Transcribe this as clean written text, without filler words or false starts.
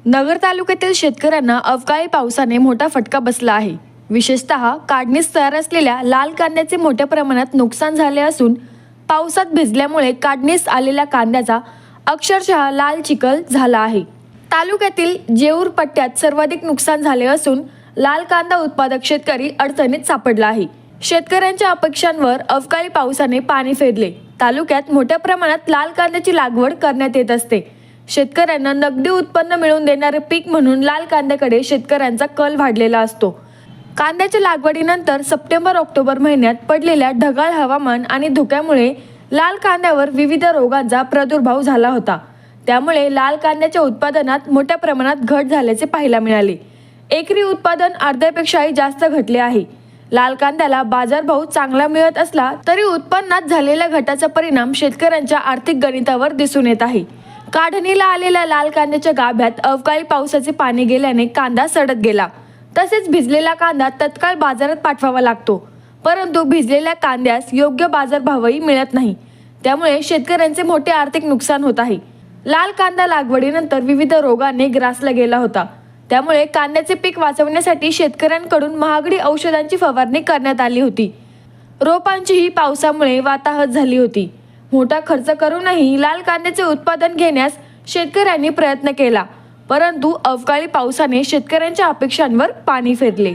नगर तालुक्यातील शेतकऱ्यांना अवकाळी पावसाने मोठा फटका बसला आहे। विशेषतः काढणीस तयार असलेल्या लाल कांद्याचे मोठ्या प्रमाणात नुकसान झाले असून पावसात भिजल्यामुळे काढणीस आलेल्या कांद्याचा अक्षरशः लाल चिखल झाला आहे। तालुक्यातील जेऊर पट्ट्यात सर्वाधिक नुकसान झाले असून लाल कांदा उत्पादक शेतकरी अडचणीत सापडला आहे। शेतकऱ्यांच्या अपेक्षांवर अवकाळी पावसाने पाणी फेरले। तालुक्यात मोठ्या प्रमाणात लाल कांद्याची लागवड करण्यात येत असते। शेतकऱ्यांना नगदी उत्पन्न मिळवून देणारे पीक म्हणून लाल कांद्याकडे शेतकऱ्यांचा कल वाढलेला असतो। कांद्याच्या लागवडीनंतर सप्टेंबर-ऑक्टोबर महिन्यात पडलेल्या ढगाळ हवामान आणि धुक्यामुळे लाल कांद्यावर विविध रोगांचा प्रादुर्भाव झाला होता। त्यामुळे लाल कांद्याच्या उत्पादनात मोठ्या प्रमाणात घट झाल्याचे पाहायला मिळाले। एकरी उत्पादन अर्ध्यापेक्षाही जास्त घटले आहे। लाल कांद्याला बाजारभाव चांगला मिळत असला तरी उत्पन्नात झालेल्या घटाचा परिणाम शेतकऱ्यांच्या आर्थिक गणितावर दिसून येत आहे। काढणीला आलेल्या लाल कांद्याच्या गाभ्यात अवकाळी पावसाचे पाणी गेल्याने कांदा सडत गेला। तसेच भिजलेला कांदा तत्काळ बाजारात पाठवावा लागतो, परंतु भिजलेल्या कांद्यास योग्य बाजारभावही मिळत नाही। त्यामुळे शेतकऱ्यांचे मोठे आर्थिक नुकसान होत आहे। लाल कांदा लागवडीनंतर विविध रोगांनी ग्रासला गेला होता। त्यामुळे कांद्याचे पीक वाचवण्यासाठी शेतकऱ्यांकडून महागडी औषधांची फवारणी करण्यात आली होती। रोपांचीही पावसामुळे वाताहत झाली होती। मोठा खर्च करूनही लाल कांद्याचे उत्पादन घेण्यास शेतकऱ्यांनी प्रयत्न केला, परंतु अवकाळी पावसाने शेतकऱ्यांच्या अपेक्षांवर पाणी फेरले।